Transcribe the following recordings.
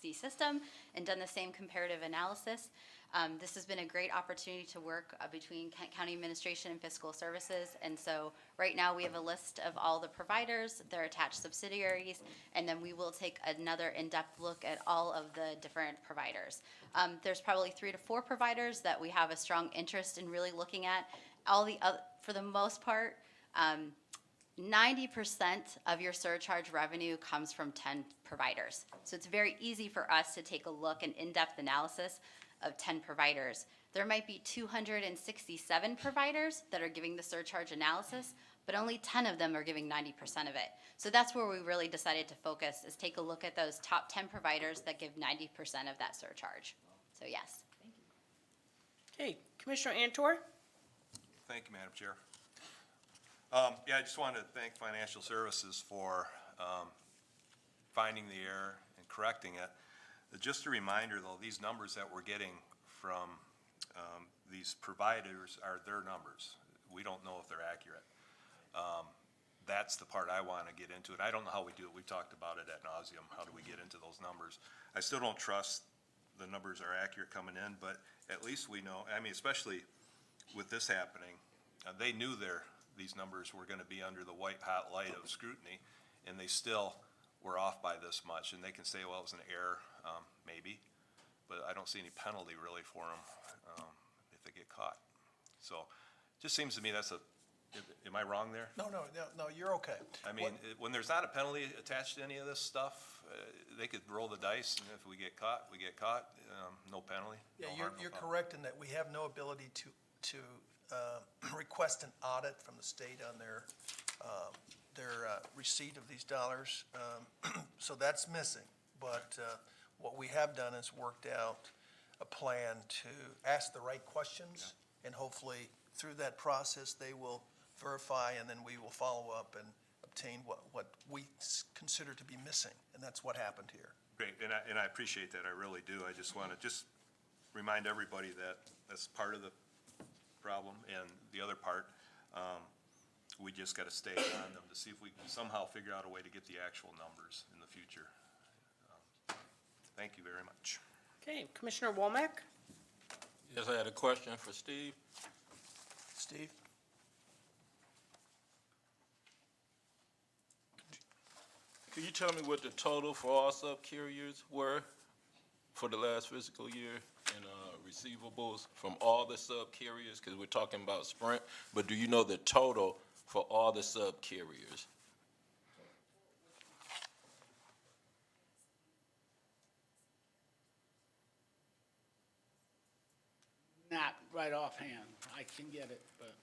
360 system and done the same comparative analysis. This has been a great opportunity to work between Kent County Administration and Fiscal Services. And so right now we have a list of all the providers, their attached subsidiaries, and then we will take another in-depth look at all of the different providers. There's probably 3 to 4 providers that we have a strong interest in really looking at. All the other, for the most part, 90% of your surcharge revenue comes from 10 providers. So it's very easy for us to take a look, an in-depth analysis of 10 providers. There might be 267 providers that are giving the surcharge analysis, but only 10 of them are giving 90% of it. So that's where we really decided to focus, is take a look at those top 10 providers that give 90% of that surcharge. So yes. Okay, Commissioner Antor? Thank you, Madam Chair. Yeah, I just wanted to thank Financial Services for finding the error and correcting it. Just a reminder, though, these numbers that we're getting from these providers are their numbers. We don't know if they're accurate. That's the part I want to get into, and I don't know how we do it. We've talked about it ad nauseum. How do we get into those numbers? I still don't trust the numbers are accurate coming in, but at least we know, I mean, especially with this happening, they knew these numbers were going to be under the white-hot light of scrutiny, and they still were off by this much. And they can say, well, it was an error, maybe, but I don't see any penalty really for them if they get caught. So it just seems to me that's am I wrong there? No, you're okay. I mean, when there's not a penalty attached to any of this stuff, they could roll the dice, and if we get caught, we get caught. No penalty. Yeah, no harm, no you're foul. correct in that we have no ability to request an audit from the state on their receipt of these dollars. So that's missing. But what we have done is worked out a plan to ask the right questions, and hopefully through that process, they will verify, and then we will follow up and obtain what we consider to be missing, and that's what happened here. Great, and I appreciate that, I really do. I just want to remind everybody that that's part of the problem, and the other part, we just got to stay on them to see if we can somehow figure out a way to get the actual numbers in the future. Thank you very much. Okay, Commissioner Womack? Yes, I had a question for Steve. Steve? Could you tell me what the total for all sub-carriers were for the last fiscal year and receivables from all the sub-carriers? Because we're talking about Sprint, but do you know the total for all the sub-carriers? Not right offhand. I can get it, but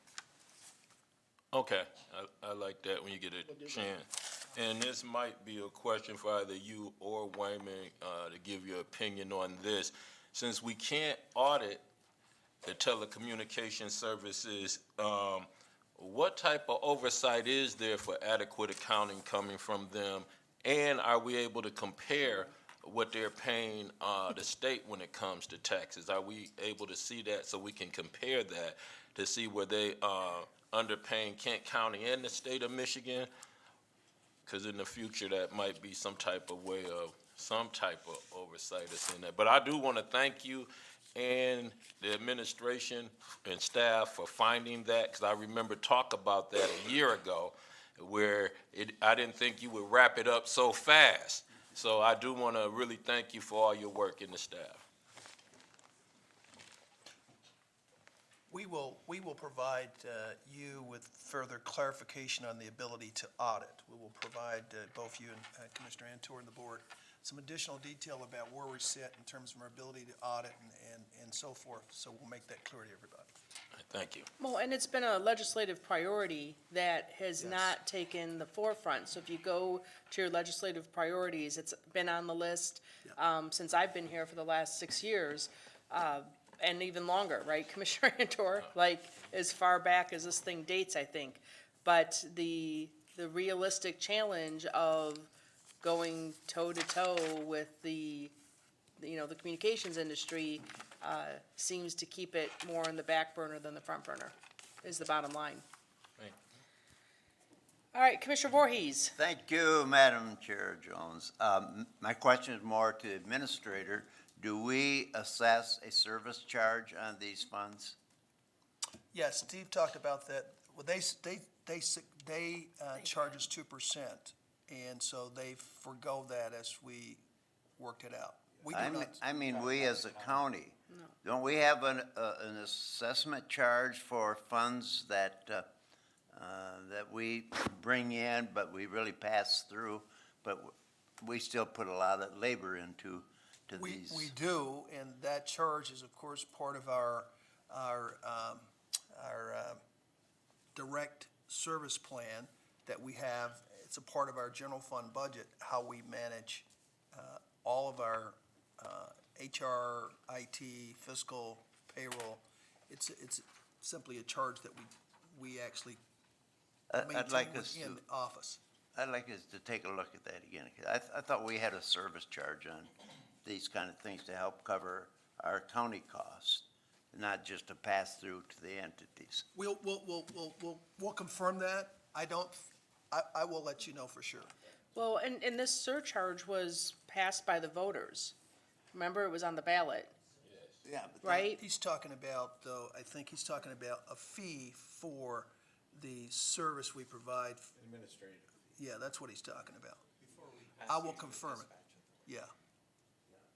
Okay, I like that when you get a chance. And this might be a question for either you or Wayman to give your opinion on this. Since we can't audit the telecommunication services, what type of oversight is there for adequate accounting coming from them? And are we able to compare what they're paying the state when it comes to taxes? Are we able to see that so we can compare that to see where they underpaying Kent County and the state of Michigan? Because in the future, that might be some type of way of, some type of oversight that's in that. But I do want to thank you and the administration and staff for finding that, because I remember talk about that a year ago, where I didn't think you would wrap it up so fast. So I do want to really thank you for all your work in the staff. We will provide you with further clarification on the ability to audit. We will provide both you and Commissioner Antor and the board some additional detail about where we sit in terms of our ability to audit and so forth. So we'll make that clear to everybody. Thank you. Well, and it's been a legislative priority that has Yes. not taken the forefront. So if you go to your legislative priorities, it's been on the list since I've been here for the last 6 years, and even longer, right, Commissioner Antor? Like, as far back as this thing dates, I think. But the realistic challenge of going toe-to-toe with the communications industry seems to keep it more in the back burner than the front burner, is the bottom line. Thank All right, Commissioner Voorhees. Thank you, Madam Chair Jones. My question is more to the administrator. Do we assess a service charge on these funds? Yes, Steve talked about that. Well, they charge us 2%, and so they forgo that as we worked it out. We do not. I mean, we as a county, don't we have an assessment charge for funds that we bring in, but we really pass through, but we still put a lot of labor into these? We do, and that charge is, of course, part of our direct service plan that we have. It's a part of our general fund budget, how we manage all of our HR, IT, fiscal, payroll. It's simply a charge that we actually I'd maintain like us within to, the office. I'd like us to take a look at that again. 'Cause I thought we had a service charge on these kind of things to help cover our county costs, not just to pass through to the entities. We'll confirm that. I will let you know for sure. Well, and this surcharge was passed by the voters. Remember, it was on the ballot, Yeah. right? He's talking about, though, I think he's talking about a fee for the service we provide. Administrative. Yeah, that's what he's talking about. I will confirm it. Yeah.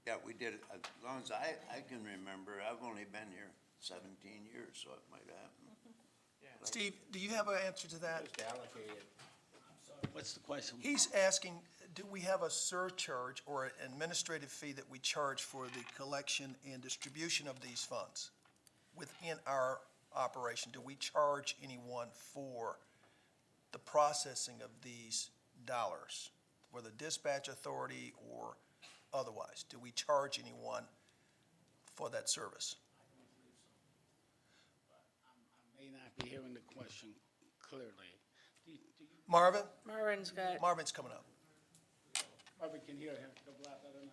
Yeah, we did it, as long as I can remember. I've only been here 17 years, so it might happen. Steve, do you have an answer to that? Just allocated. What's the question? He's asking, do we have a surcharge or an administrative fee that we charge for the collection and distribution of these funds within our operation? Do we charge anyone for the processing of these dollars, whether dispatch authority or otherwise? Do we charge anyone for that service? I may not be hearing the question clearly. Do you, Marvin? Marvin's got, Marvin's coming up. Marvin can hear him, the black, I don't know.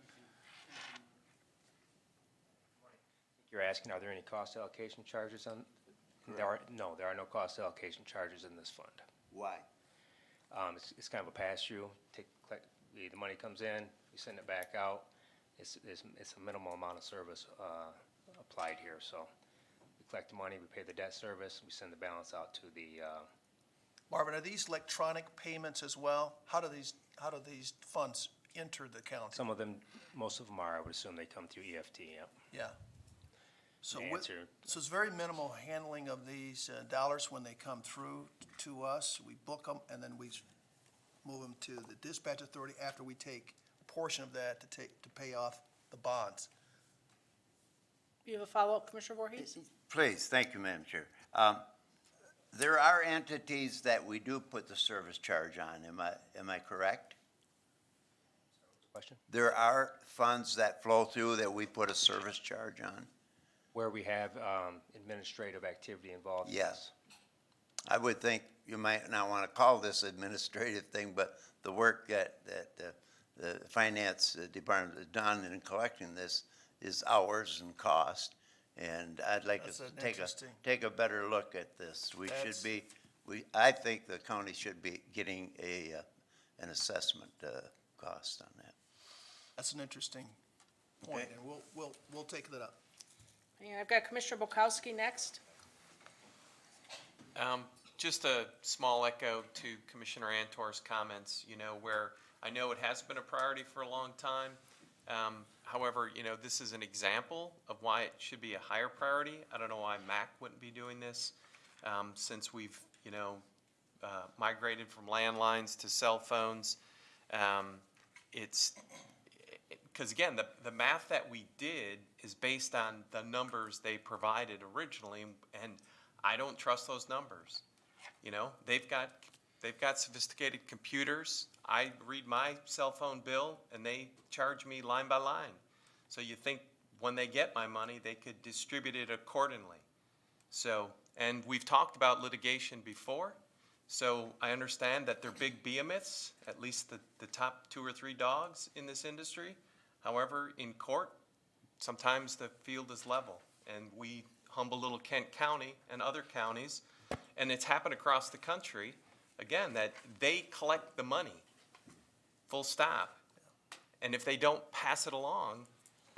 You're asking, are there any cost allocation charges on? No, there are no cost allocation charges in this fund. Why? It's kind of a pass-through. The money comes in, we send it back out. It's a minimal amount of service applied here, so we collect the money, we pay the debt service, we send the balance out to the, Marvin, are these electronic payments as well? How do these funds enter the county? some of them, most of them are, I would assume they come through EFT, yep. Yeah. So The what, answer- so it's very minimal handling of these dollars when they come through to us. We book them and then we move them to the dispatch authority after we take a portion of that to pay off the bonds. you have a follow-up, Commissioner Voorhees? Please, thank you, Madam Chair. There are entities that we do put the service charge on, am I correct? Question? There are funds that flow through that we put a service charge on? Where we have administrative activity involved. Yes. I would think you might not want to call this administrative thing, but the work that the finance department has done in collecting this is hours and cost. And I'd like us That's to interesting. take a better look at this. We should That's- be, I think the county should be getting an assessment cost on that. That's an interesting point, Okay. and we'll take that up. And I've got Commissioner Bukowski next. Just a small echo to Commissioner Antor's comments, where I know it has been a priority for a long time. However, this is an example of why it should be a higher priority. I don't know why MAC wouldn't be doing this, since we've, migrated from landlines to cell phones. Because again, the math that we did is based on the numbers they provided originally, and I don't trust those numbers. They've got sophisticated computers. I read my cell phone bill and they charge me line by line. So you think when they get my money, they could distribute it accordingly. So, and we've talked about litigation before. So I understand that they're big behemoths, at least the top 2 or 3 dogs in this industry. However, in court, sometimes the field is level, and we humble little Kent County and other counties, and it's happened across the country again, that they collect the money, full stop. And if they don't pass it along,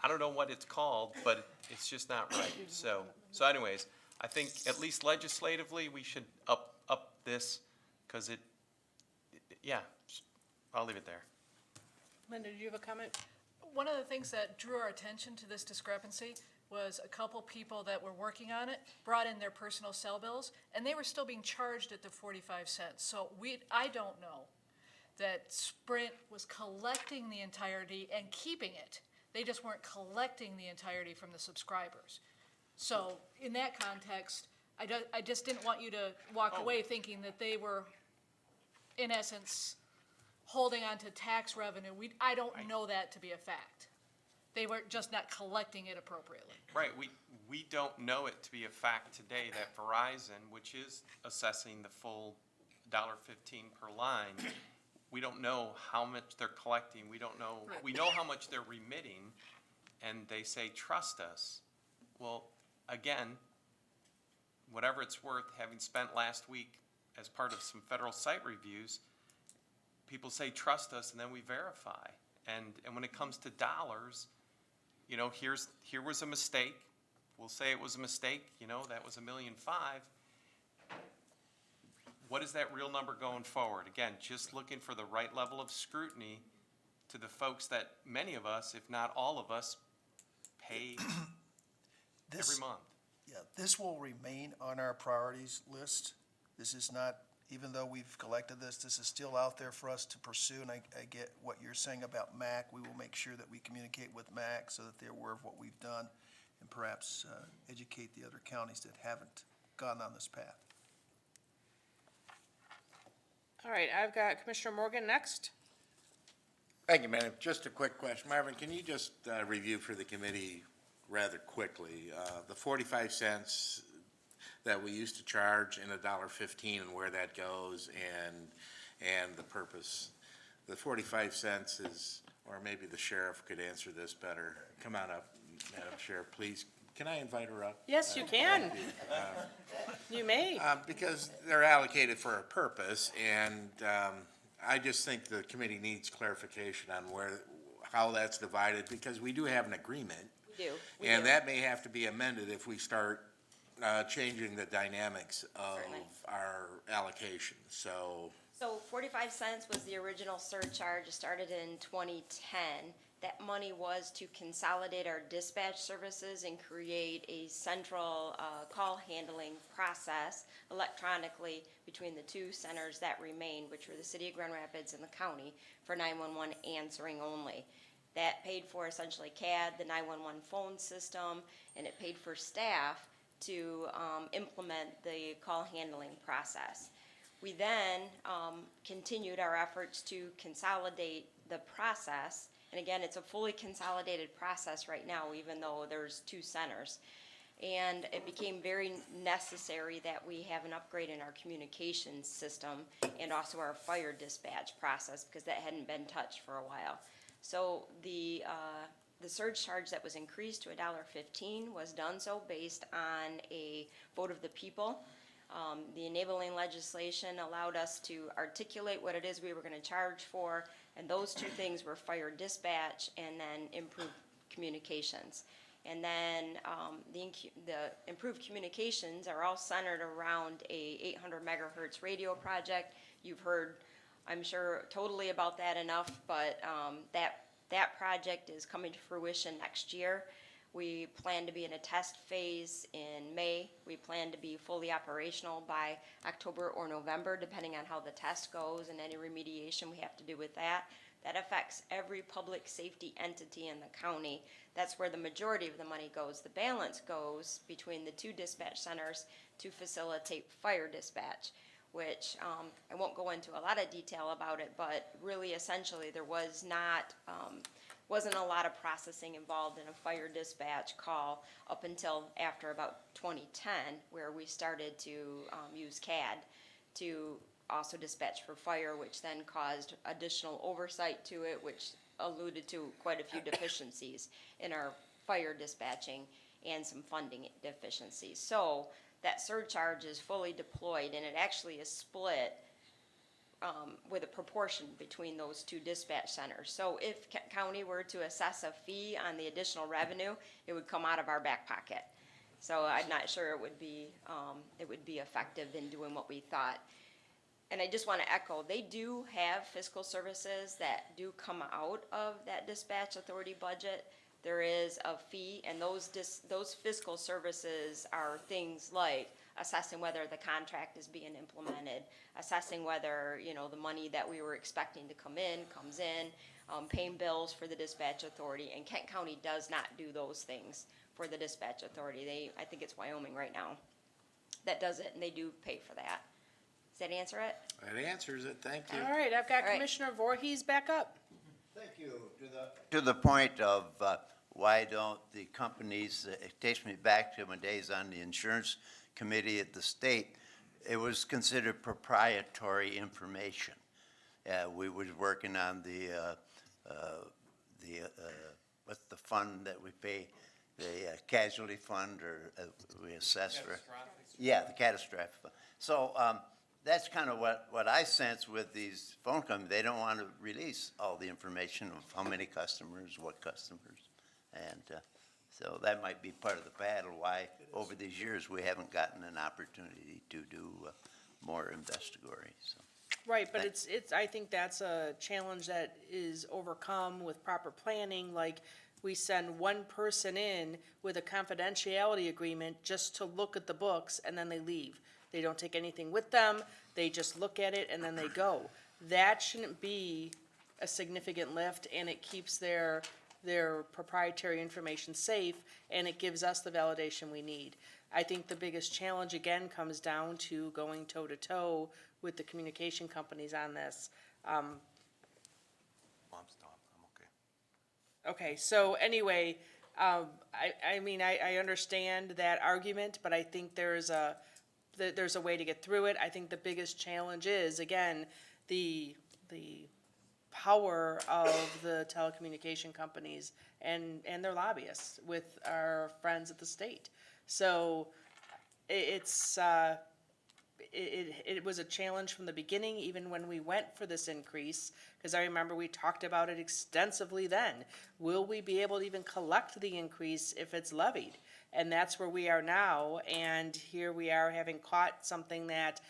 I don't know what it's called, but it's just not right. So anyways, I think at least legislatively, we should up this, because yeah, I'll leave it there. Linda, did you have a comment? One of the things that drew our attention to this discrepancy was a couple people that were working on it brought in their personal cell bills, and they were still being charged at the 45 cents. So I don't know that Sprint was collecting the entirety and keeping it. They just weren't collecting the entirety from the subscribers. So in that context, I just didn't want you to walk away thinking that they were, in essence, holding on to tax revenue. I don't know that to be a fact. They were just not collecting it appropriately. Right, we don't know it to be a fact today that Verizon, which is assessing the full $1.15 per line, we don't know how much they're collecting, we don't know, we know how much they're remitting, and they say, trust us. Well, again, whatever it's worth, having spent last week as part of some federal site reviews, people say, trust us, and then we verify. And when it comes to dollars, you know, here was a mistake. We'll say it was a mistake, you know, that was $1.5 million. What is that real number going forward? Again, just looking for the right level of scrutiny to the folks that many of us, if not all of us, pay This- every month. Yeah, this will remain on our priorities list. This is not, even though we've collected this is still out there for us to pursue, and I get what you're saying about MAC. We will make sure that we communicate with MAC so that they're aware of what we've done, and perhaps educate the other counties that haven't gone on this path. All right, I've got Commissioner Morgan next. Thank you, Madam. Just a quick question. Marvin, can you just review for the committee rather quickly, the 45 cents that we used to charge and $1.15 and where that goes and the purpose? The 45 cents is, or maybe the sheriff could answer this better. Come on up, Madam Sheriff, please. Can I invite her up? Yes, you can. You may. Because they're allocated for a purpose, and I just think the committee needs clarification on how that's divided, because we do have an agreement. We do. And that may have to be amended if we start changing the dynamics of Certainly. our allocation, so. So 45 cents was the original surcharge. It started in 2010. That money was to consolidate our dispatch services and create a central call handling process electronically between the two centers that remained, which were the city of Grand Rapids and the county, for 911 answering only. That paid for essentially CAD, the 911 phone system, and it paid for staff to implement the call handling process. We then continued our efforts to consolidate the process. And again, it's a fully consolidated process right now, even though there's two centers. And it became very necessary that we have an upgrade in our communications system and also our fire dispatch process, because that hadn't been touched for a while. So the surge charge that was increased to $1.15 was done so based on a vote of the people. The enabling legislation allowed us to articulate what it is we were going to charge for, and those two things were fire dispatch and then improved communications. And then the improved communications are all centered around a 800 megahertz radio project. You've heard, I'm sure, totally about that enough, but that project is coming to fruition next year. We plan to be in a test phase in May. We plan to be fully operational by October or November, depending on how the test goes and any remediation we have to do with that. That affects every public safety entity in the county. That's where the majority of the money goes. The balance goes between the two dispatch centers to facilitate fire dispatch, which I won't go into a lot of detail about it, but really essentially there was wasn't a lot of processing involved in a fire dispatch call up until after about 2010, where we started to use CAD to also dispatch for fire, which then caused additional oversight to it, which alluded to quite a few deficiencies in our fire dispatching and some funding deficiencies. So that surcharge is fully deployed, and it actually is split with a proportion between those two dispatch centers. So if county were to assess a fee on the additional revenue, it would come out of our back pocket. So I'm not sure it would be effective in doing what we thought. And I just want to echo, they do have fiscal services that do come out of that dispatch authority budget. There is a fee, and those fiscal services are things like assessing whether the contract is being implemented, assessing whether, the money that we were expecting to come in, comes in, paying bills for the dispatch authority, and Kent County does not do those things for the dispatch authority. I think it's Wyoming right now that does it, and they do pay for that. Does that answer it? That answers it, thank you. All right, I've got All right. Commissioner Voorhees back up. Thank you. To the point of why don't the companies, it takes me back to my days on the insurance committee at the state, it was considered proprietary information. We was working on what's the fund that we pay, the casualty fund, or we assess for? Yeah, the catastrophic fund. So that's kind of what I sense with these phone companies. They don't want to release all the information of how many customers, what customers. And so that might be part of the battle, why over these years we haven't gotten an opportunity to do more investigatory, so. Right, but I think that's a challenge that is overcome with proper planning, like we send one person in with a confidentiality agreement just to look at the books, and then they leave. They don't take anything with them, they just look at it and then they go. That shouldn't be a significant lift, and it keeps their proprietary information safe, and it gives us the validation we need. I think the biggest challenge, again, comes down to going toe-to-toe with the communication companies on this. Well, I'm okay. Okay, so anyway, I mean, I understand that argument, but I think there's a way to get through it. I think the biggest challenge is, again, the power of the telecommunication companies and their lobbyists with our friends at the state. So it was a challenge from the beginning, even when we went for this increase, because I remember we talked about it extensively then. Will we be able to even collect the increase if it's levied? And that's where we are now, and here we are having caught something that,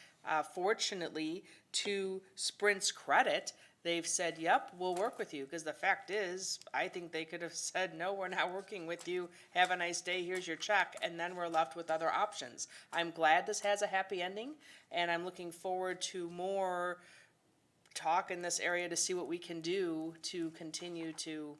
fortunately, to Sprint's credit, they've said, yep, we'll work with you, because the fact is, I think they could have said, no, we're not working with you, have a nice day, here's your check, and then we're left with other options. I'm glad this has a happy ending, and I'm looking forward to more talk in this area to see what we can do to continue to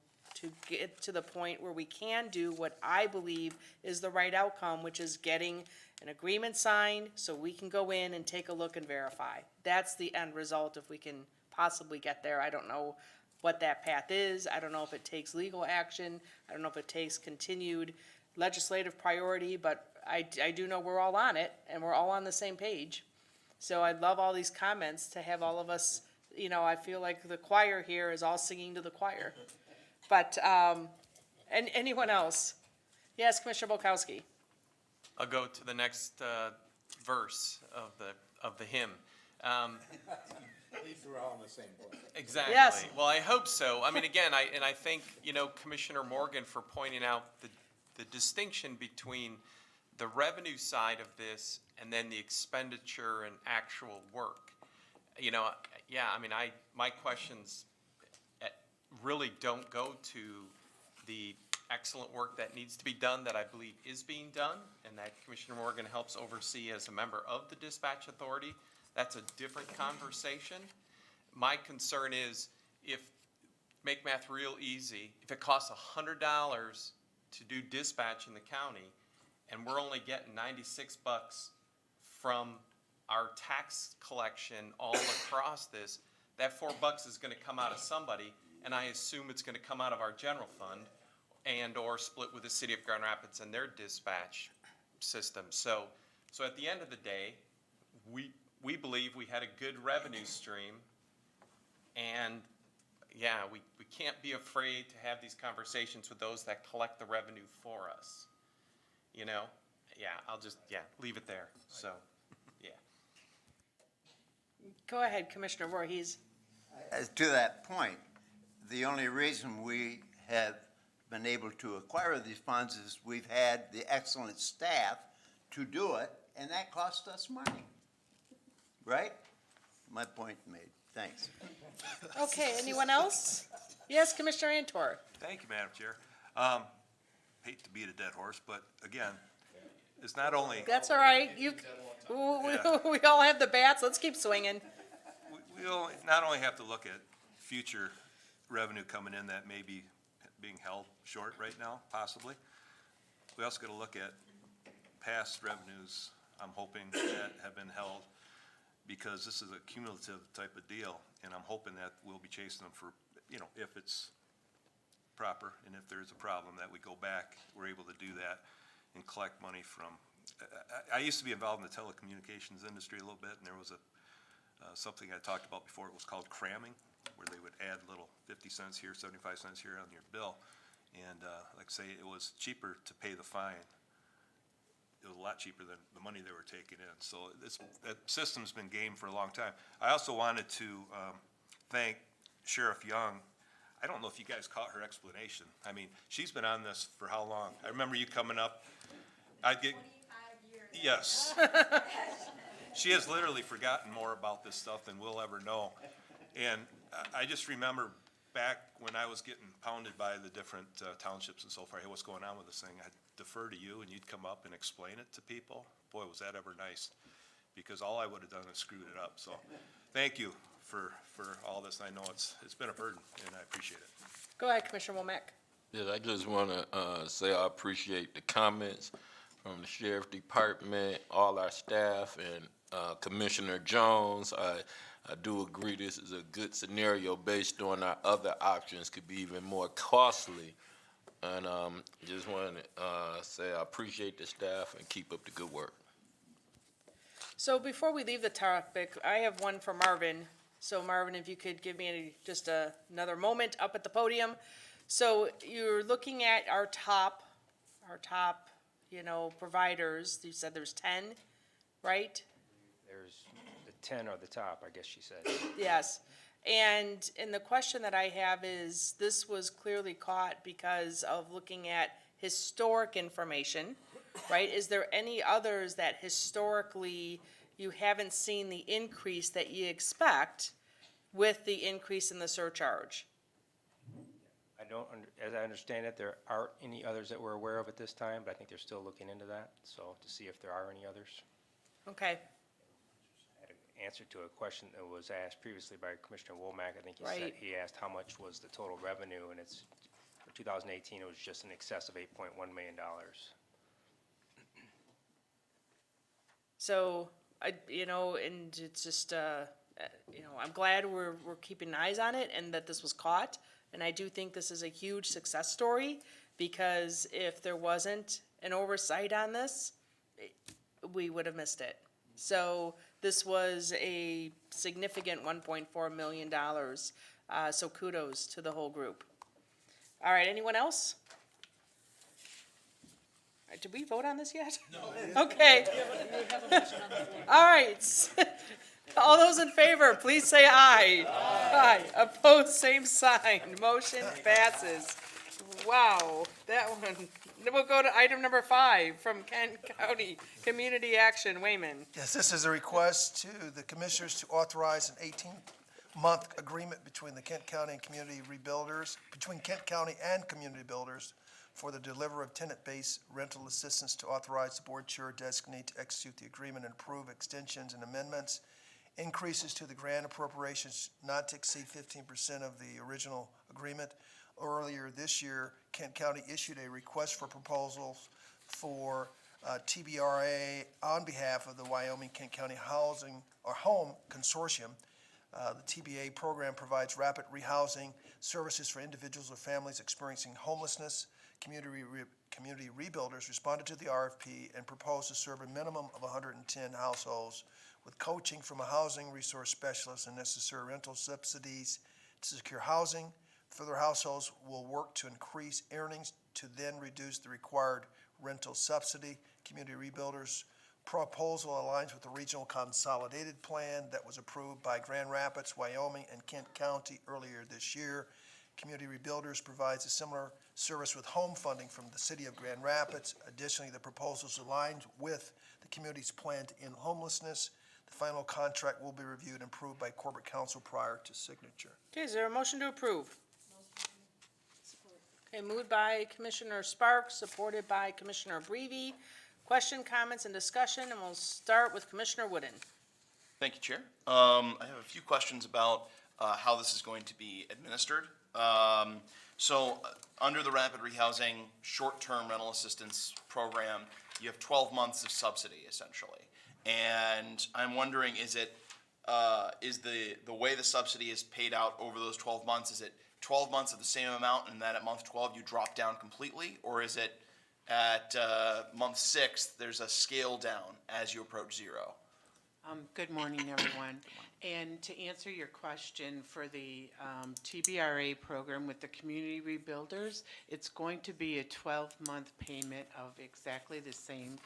get to the point where we can do what I believe is the right outcome, which is getting an agreement signed so we can go in and take a look and verify. That's the end result if we can possibly get there. I don't know what that path is. I don't know if it takes legal action. I don't know if it takes continued legislative priority, but I do know we're all on it and we're all on the same page. So I'd love all these comments to have all of us, I feel like the choir here is all singing to the choir. But, and anyone else? Yes, Commissioner Bolkowski. I'll go to the next verse of the hymn. These are all in the same book. Exactly. Yes. Well, I hope so. I mean, again, I think, Commissioner Morgan for pointing out the distinction between the revenue side of this and then the expenditure and actual work. My questions really don't go to the excellent work that needs to be done that I believe is being done and that Commissioner Morgan helps oversee as a member of the dispatch authority. That's a different conversation. My concern is make math real easy, if it costs $100 to do dispatch in the county and we're only getting $96 from our tax collection all across this, that $4 is gonna come out of somebody, and I assume it's gonna come out of our general fund and or split with the city of Grand Rapids and their dispatch system. So at the end of the day, we believe we had a good revenue stream, and we can't be afraid to have these conversations with those that collect the revenue for us. I'll just, leave it there, so, yeah. Go ahead, Commissioner Voorhees. As to that point, the only reason we have been able to acquire these funds is we've had the excellent staff to do it, and that cost us money. Right? My point made. Thanks. Okay, anyone else? Yes, Commissioner Antor. Thank you, Madam Chair. Hate to beat a dead horse, but again, it's not only, That's all right. We all have the bats. Let's keep swinging. not only have to look at future revenue coming in that may be being held short right now, possibly. We also got to look at past revenues, I'm hoping, that have been held, because this is a cumulative type of deal, and I'm hoping that we'll be chasing them for, if it's proper, and if there's a problem, that we go back, we're able to do that and collect money from, I used to be involved in the telecommunications industry a little bit, and there was something I talked about before, it was called cramming, where they would add little 50 cents here, 75 cents here on your bill, and like I say, it was cheaper to pay the fine. It was a lot cheaper than the money they were taking in, so that system's been game for a long time. I also wanted to thank Sheriff Young. I don't know if you guys caught her explanation. I mean, she's been on this for how long? I remember you coming up. I'd get. 25 years. Yes. She has literally forgotten more about this stuff than we'll ever know. And I just remember back when I was getting pounded by the different townships and so forth, hey, what's going on with this thing? I'd defer to you and you'd come up and explain it to people. Boy, was that ever nice, because all I would have done is screwed it up. So thank you for all this. I know it's been a burden, and I appreciate it. Go ahead, Commissioner Womack. Yes, I just want to say I appreciate the comments from the Sheriff Department, all our staff, and Commissioner Jones. I do agree this is a good scenario based on our other options could be even more costly. And just want to say I appreciate the staff and keep up the good work. So before we leave the topic, I have one for Marvin. So Marvin, if you could give me just another moment up at the podium. So you're looking at our top, providers. You said there's 10, right? There's the 10 or the top, I guess she said. Yes. And the question that I have is, this was clearly caught because of looking at historic information, right? Is there any others that historically you haven't seen the increase that you expect with the increase in the surcharge? As I understand it, there aren't any others that we're aware of at this time, but I think they're still looking into that, so to see if there are any others. Okay, I had an answer to a question that was asked previously by Commissioner Womack. I think Right. he asked how much was the total revenue, and it's, for 2018, it was just in excess of $8.1 million. so, and it's just, I'm glad we're keeping eyes on it and that this was caught. And I do think this is a huge success story, because if there wasn't an oversight on this, we would have missed it. So this was a significant $1.4 million, so kudos to the whole group. All right, anyone else? Did we vote on this yet? No. Okay. All right. All those in favor, please say aye. Aye. Opposed, same sign. Motion passes. Wow, that one. Then we'll go to item number 5 from Kent County Community Action. Wayman. Yes, this is a request to the commissioners to authorize an 18-month agreement between the Kent County and Community Rebuilders, between Kent County and Community Builders for the delivery of tenant-based rental assistance, to authorize the board chair designate to execute the agreement and approve extensions and amendments, increases to the grant appropriations not to exceed 15% of the original agreement. Earlier this year, Kent County issued a request for proposals for TBRA on behalf of the Wyoming-Kent County Housing or Home Consortium. The TBA program provides rapid rehousing services for individuals or families experiencing homelessness. Community Rebuilders responded to the RFP and proposed to serve a minimum of 110 households with coaching from a housing resource specialist and necessary rental subsidies to secure housing. Further, households will work to increase earnings to then reduce the required rental subsidy. Community Rebuilders proposal aligns with the Regional Consolidated Plan that was approved by Grand Rapids, Wyoming, and Kent County earlier this year. Community Rebuilders provides a similar service with home funding from the city of Grand Rapids. Additionally, the proposals aligned with the community's plan to end homelessness. The final contract will be reviewed and approved by corporate council prior to signature. Okay, is there a motion to approve? Okay, moved by Commissioner Sparks, supported by Commissioner Breve. Question, comments, and discussion, and we'll start with Commissioner Wooden. Thank you, Chair. I have a few questions about how this is going to be administered. Under the Rapid Rehousing Short-Term Rental Assistance Program, you have 12 months of subsidy, essentially. And I'm wondering, is the way the subsidy is paid out over those 12 months, is it 12 months of the same amount, and then at month 12 you drop down completely? Or is it at month 6, there's a scale down as you approach zero? Good morning, everyone. And to answer your question, for the TBRA program with the Community Rebuilders, it's going to be a 12-month payment of exactly the same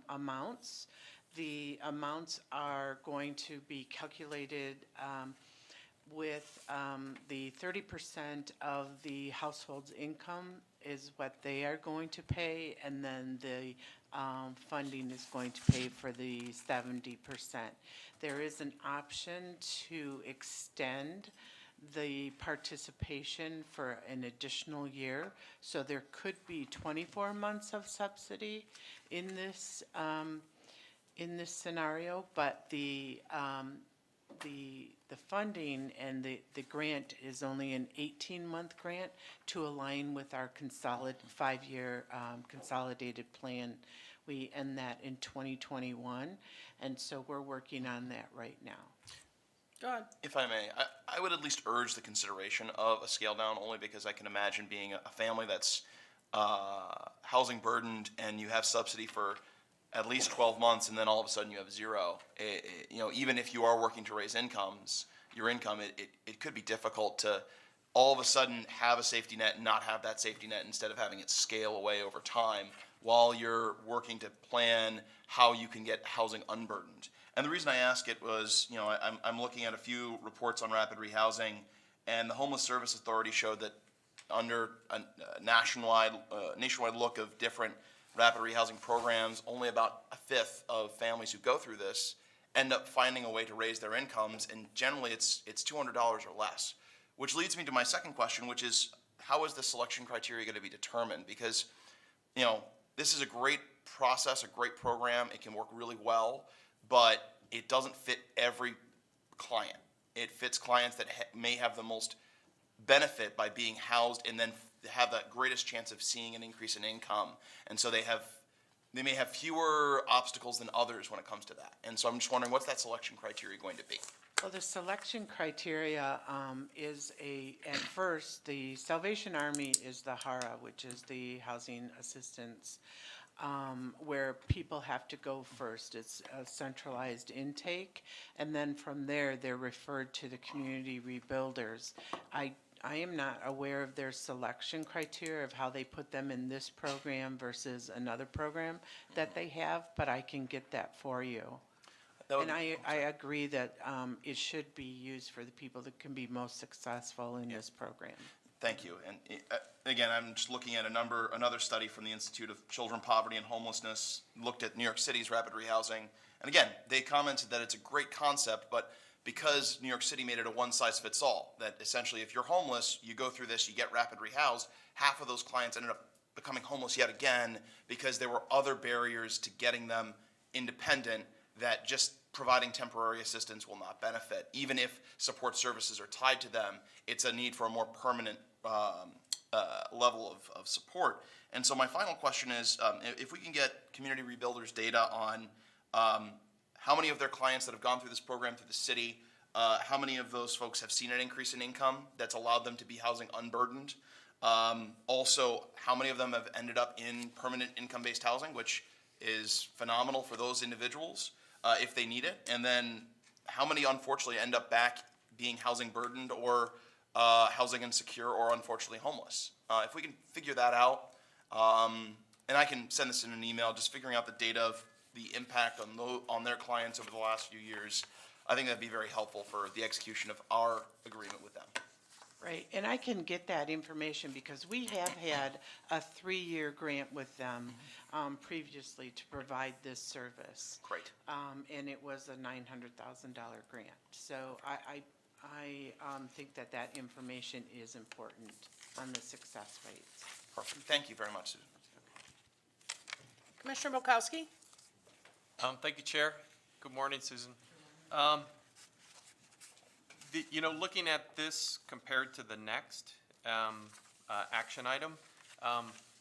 amounts. The amounts are going to be calculated with the 30% of the household's income is what they are going to pay, and then the funding is going to pay for the 70%. There is an option to extend the participation for an additional year, so there could be 24 months of subsidy in this scenario, but the funding and the grant is only an 18-month grant to align with our 5-year consolidated plan. We end that in 2021, and so we're working on that right now. Go ahead. If I may, I would at least urge the consideration of a scale down, only because I can imagine being a family that's housing burdened and you have subsidy for at least 12 months, and then all of a sudden you have zero. Even if you are working to raise your income, it could be difficult to all of a sudden have a safety net and not have that safety net, instead of having it scale away over time while you're working to plan how you can get housing unburdened. And the reason I ask it was, I'm looking at a few reports on rapid rehousing, and the Homeless Service Authority showed that under a nationwide look of different rapid rehousing programs, only about a fifth of families who go through this end up finding a way to raise their incomes, and generally it's $200 or less. Which leads me to my second question, which is, how is the selection criteria going to be determined? Because, this is a great process, a great program, it can work really well, but it doesn't fit every client. It fits clients that may have the most benefit by being housed and then have the greatest chance of seeing an increase in income. And so they may have fewer obstacles than others when it comes to that. And so I'm just wondering, what's that selection criteria going to be? Well, the selection criteria is at first, the Salvation Army is the HARA, which is the Housing Assistance, where people have to go first. It's a centralized intake, and then from there, they're referred to the Community Rebuilders. I am not aware of their selection criteria of how they put them in this program versus another program that they have, but I can get that for you. And I agree that it should be used for the people that can be most successful in this program. Thank you. And again, I'm just looking at another study from the Institute of Children, Poverty, and Homelessness, looked at New York City's rapid rehousing. And again, they commented that it's a great concept, but because New York City made it a one-size-fits-all, that essentially if you're homeless, you go through this, you get rapid rehoused, half of those clients ended up becoming homeless yet again because there were other barriers to getting them independent that just providing temporary assistance will not benefit. Even if support services are tied to them, it's a need for a more permanent level of support. And so my final question is, if we can get Community Rebuilders data on how many of their clients that have gone through this program through the city, how many of those folks have seen an increase in income that's allowed them to be housing unburdened? Also, how many of them have ended up in permanent income-based housing, which is phenomenal for those individuals if they need it? And then how many unfortunately end up back being housing burdened or housing insecure or unfortunately homeless? If we can figure that out, and I can send this in an email, just figuring out the data of the impact on their clients over the last few years, I think that'd be very helpful for the execution of our agreement with them. Right, and I can get that information because we have had a 3-year grant with them previously to provide this service. Great. And it was a $900,000 grant. So I think that that information is important on the success rates. Perfect. Thank you very much, Susan. Commissioner Bukowski? Thank you, Chair. Good morning, Susan. Looking at this compared to the next action item,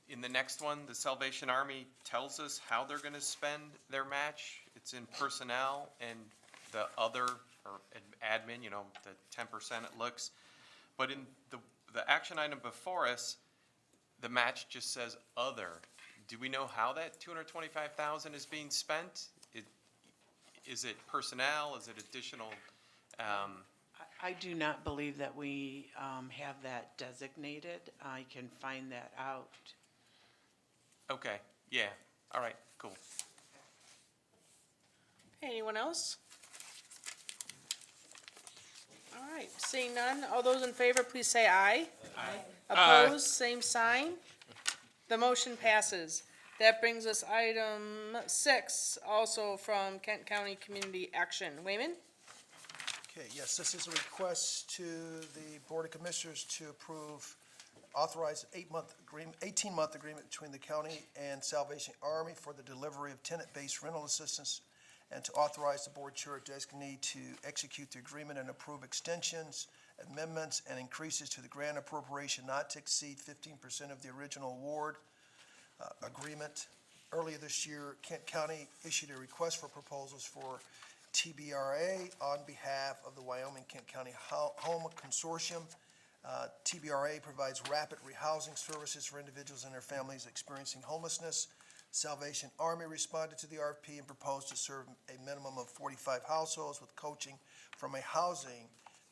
in the next one, the Salvation Army tells us how they're going to spend their match. It's in personnel and the other, or admin, the 10% it looks. But in the action item before us, the match just says other. Do we know how that $225,000 is being spent? Is it personnel? Is it additional? I do not believe that we have that designated. I can find that out. Okay, yeah, all right, cool. Okay, anyone else? All right, seeing none, all those in favor, please say aye. Aye. Opposed, same sign. The motion passes. That brings us item 6, also from Kent County Community Action. Wayman? Okay, yes, this is a request to the Board of Commissioners to approve, authorize 18-month agreement between the county and Salvation Army for the delivery of tenant-based rental assistance, and to authorize the board chair designee to execute the agreement and approve extensions, amendments, and increases to the grant appropriation not to exceed 15% of the original award agreement. Earlier this year, Kent County issued a request for proposals for TBRA on behalf of the Wyoming-Kent County Home Consortium. TBRA provides rapid rehousing services for individuals and their families experiencing homelessness. Salvation Army responded to the RFP and proposed to serve a minimum of 45 households with coaching from a housing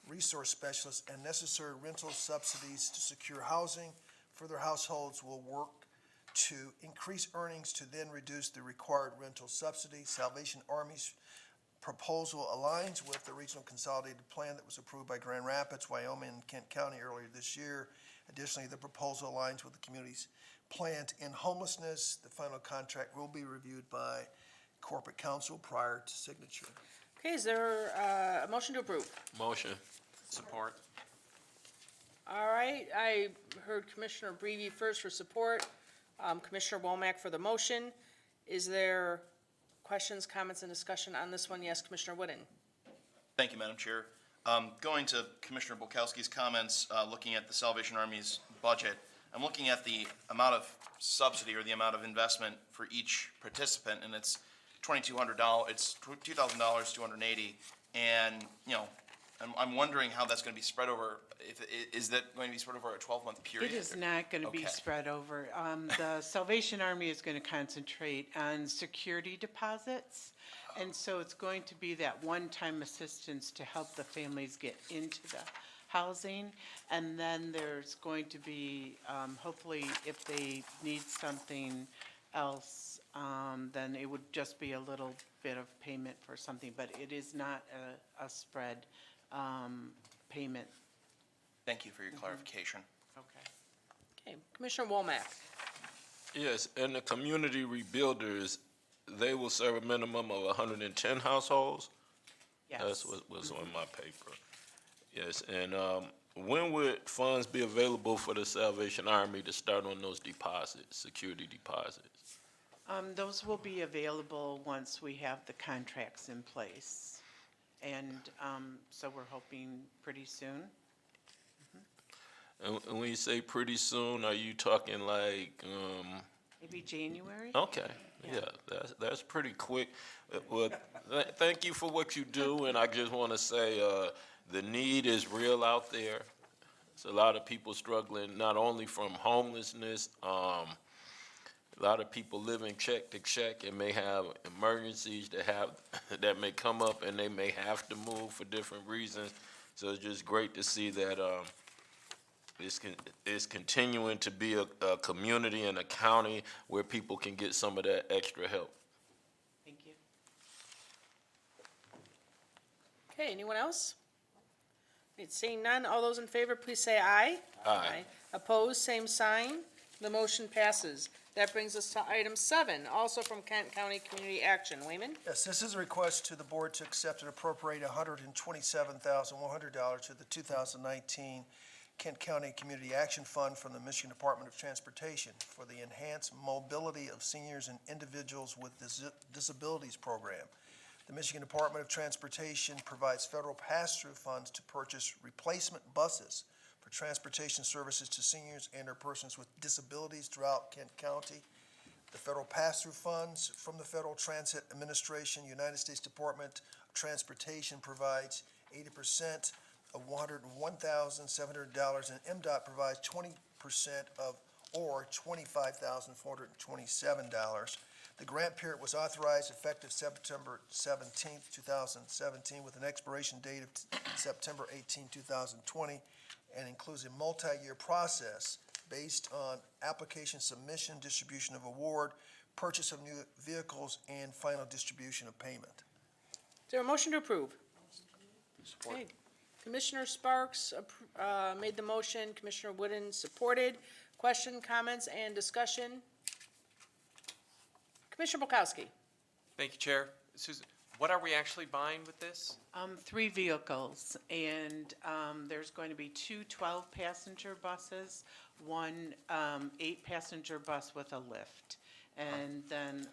resource specialist and necessary rental subsidies to secure housing for their households. Will work to increase earnings to then reduce the required rental subsidy. Salvation Army's proposal aligns with the regional consolidated plan that was approved by Grand Rapids, Wyoming, and Kent County earlier this year. Additionally, the proposal aligns with the community's plan to end homelessness. The final contract will be reviewed by corporate counsel prior to signature. Okay, is there a motion to approve? Motion. Support. All right, I heard Commissioner Breve first for support, Commissioner Womack for the motion. Is there questions, comments, and discussion on this one? Yes, Commissioner Wooden. Thank you, Madam Chair. Going to Commissioner Bukowski's comments, looking at the Salvation Army's budget, I'm looking at the amount of subsidy or the amount of investment for each participant, and it's $2,200. It's $2,000, $280, and I'm wondering how that's going to be spread over. Is that going to be spread over a 12-month period? It is not going to be Okay. spread over. The Salvation Army is going to concentrate on security deposits. And so it's going to be that one-time assistance to help the families get into the housing. And then there's going to be, hopefully, if they need something else, then it would just be a little bit of payment for something. But it is not a spread payment. Thank you for your clarification. Okay. Okay, Commissioner Womack. Yes, and the community rebuilders, they will serve a minimum of 110 households? Yes. That's what was on my paper. Yes, and when would funds be available for the Salvation Army to start on those deposits, security deposits? Those will be available once we have the contracts in place. And so we're hoping pretty soon. And when you say pretty soon, are you talking like, Maybe January? okay, yeah, that's pretty quick. Well, thank you for what you do, and I just want to say, the need is real out there. There's a lot of people struggling, not only from homelessness, a lot of people living check to check and may have emergencies that may come up, and they may have to move for different reasons. So it's just great to see that, it's continuing to be a community and a county where people can get some of that extra help. Thank Okay, anyone else? Right, seeing none, all those in favor, please say aye. Aye. Opposed, same sign. The motion passes. That brings us to item 7, also from Kent County Community Action. Wayman? Yes, this is a request to the board to accept and appropriate $127,100 to the 2019 Kent County Community Action Fund from the Michigan Department of Transportation for the Enhanced Mobility of Seniors and Individuals with Disabilities Program. The Michigan Department of Transportation provides federal pass-through funds to purchase replacement buses for transportation services to seniors and/or persons with disabilities throughout Kent County. The federal pass-through funds from the Federal Transit Administration, United States Department of Transportation provides 80% of $101,700, and MDOT provides 20% of, or $25,427. The grant period was authorized effective September 17th, 2017, with an expiration date of September 18, 2020, and includes a multi-year process based on application submission, distribution of award, purchase of new vehicles, and final distribution of payment. Is there a motion to approve? Okay. Commissioner Sparks made the motion, Commissioner Wooden supported. Question, comments, and discussion? Commissioner Bukowski? Thank you, Chair. Susan, what are we actually buying with this? 3 vehicles, and there's going to be 2 12-passenger buses, 1 8-passenger bus with a lift. And then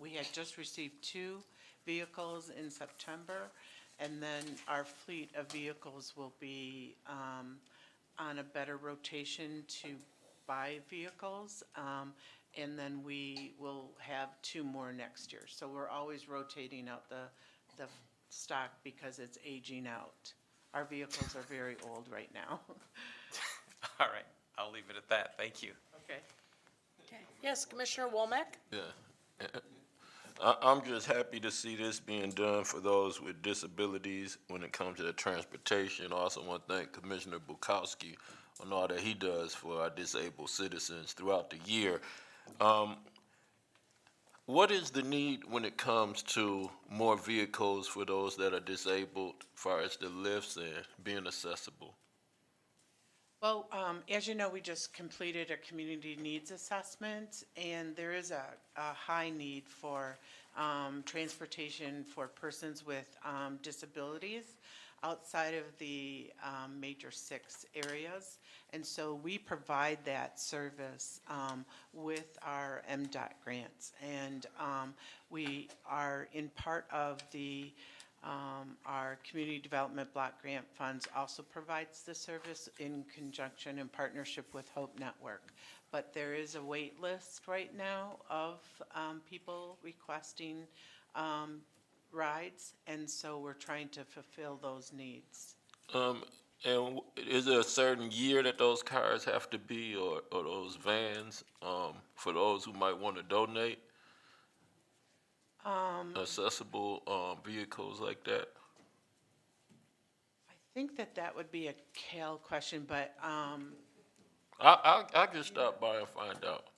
we had just received 2 vehicles in September, and then our fleet of vehicles will be on a better rotation to buy vehicles. And then we will have 2 more next year. So we're always rotating out the stock because it's aging out. Our vehicles are very old right now. All right, I'll leave it at that. Thank you. Okay. Okay. Yes, Commissioner Womack? Yeah. I'm just happy to see this being done for those with disabilities when it comes to the transportation. I also want to thank Commissioner Bukowski on all that he does for our disabled citizens throughout the year. What is the need when it comes to more vehicles for those that are disabled, as far as the lifts and being accessible? Well, as you know, we just completed a community needs assessment, and there is a high need for transportation for persons with disabilities outside of the major 6 areas. And so we provide that service with our MDOT grants. And we are in part of the our Community Development Block Grant Funds also provides the service in conjunction and partnership with Hope Network. But there is a wait list right now of people requesting rides, and so we're trying to fulfill those needs. And is there a certain year that those cars have to be, or those vans, for those who might want to donate? Accessible vehicles like that? I think that would be a Cal question, but I'll just stop by and find out.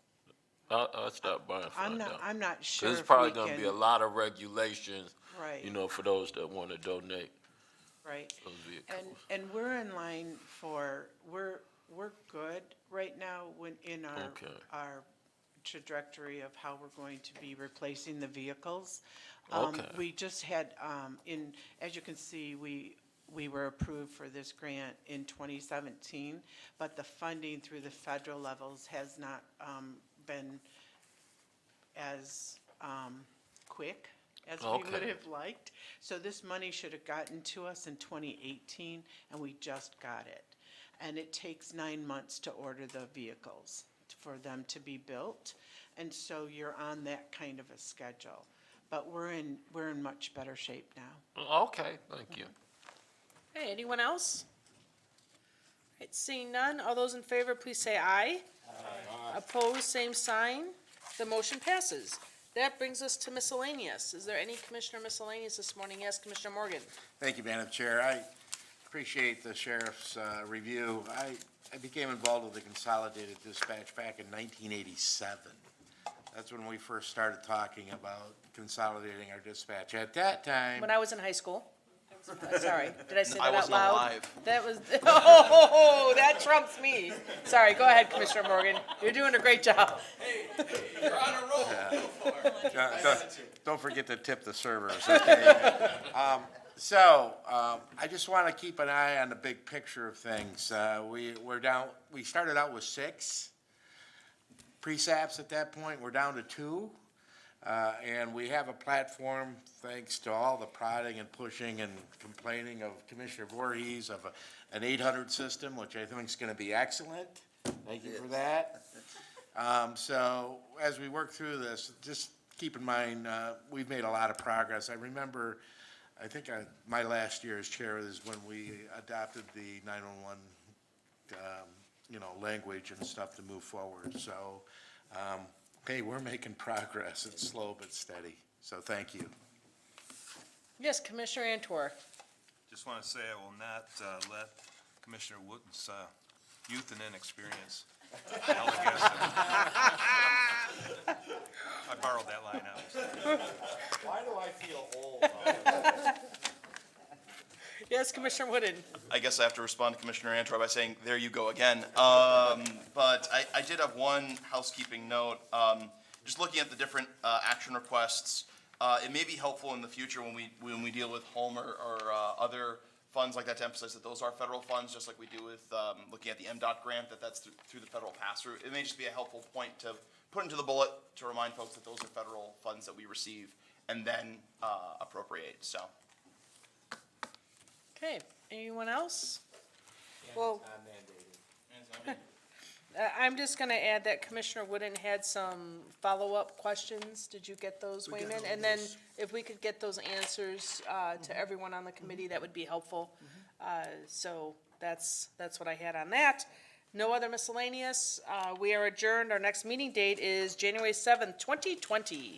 I'll stop by and find out. I'm not sure. There's if probably we gonna be a can- lot of regulations, Right. you know, for those that want to donate Right. those vehicles. And we're in line for, we're good right now in Okay. our trajectory of how we're going to be replacing the vehicles. Okay. We just had, as you can see, we were approved for this grant in 2017, but the funding through the federal levels has not been as quick as we would Okay. have liked. So this money should have gotten to us in 2018, and we just got it. And it takes 9 months to order the vehicles for them to be built. And so you're on that kind of a schedule. But we're in much better shape now. Okay, thank you. Hey, anyone else? Right, seeing none, all those in favor, please say aye. Aye. Opposed, same sign. The motion passes. That brings us to miscellaneous. Is there any Commissioner miscellaneous this morning? Yes, Commissioner Morgan. Thank you, Madam Chair. I appreciate the sheriff's review. I became involved with the Consolidated Dispatch back in 1987. That's when we first started talking about consolidating our dispatch. At that time, When I was in high school. Sorry, did I say I that out wasn't loud? alive. That was, oh, that trumps me. Sorry, go ahead, Commissioner Morgan. You're doing a great job. Don't forget to tip the servers, okay? I just want to keep an eye on the big picture of things. We started out with 6 presaps at that point, we're down to 2. And we have a platform, thanks to all the prodding and pushing and complaining of Commissioner Voorhees, of an 800 system, which I think is going to be excellent. Thank you for that. So as we work through this, just keep in mind, we've made a lot of progress. I remember, I think my last year as chair is when we adopted the 911, language and stuff to move forward. So, hey, we're making progress. It's slow but steady. So thank you. Yes, Commissioner Antor. Just want to say I will not let Commissioner Wooten's youth and inexperience held against him. I borrowed that line out. Why do I feel old? Yes, Commissioner Wooden. I guess I have to respond to Commissioner Antor by saying, there you go again. But I did have one housekeeping note. Just looking at the different action requests, it may be helpful in the future when we deal with home or other funds like that, to emphasize that those are federal funds, just like we do with looking at the MDOT grant, that's through the federal pass-through. It may just be a helpful point to put into the bullet to remind folks that those are federal funds that we receive and then appropriate, so. Okay, anyone else? Well, I'm just going to add that Commissioner Wooden had some follow-up questions. Did you get those, We got Wayman? all And then those. if we could get those answers to everyone on the committee, that would be helpful. So that's what I had on that. No other miscellaneous. We are adjourned. Our next meeting date is January 7th, 2020.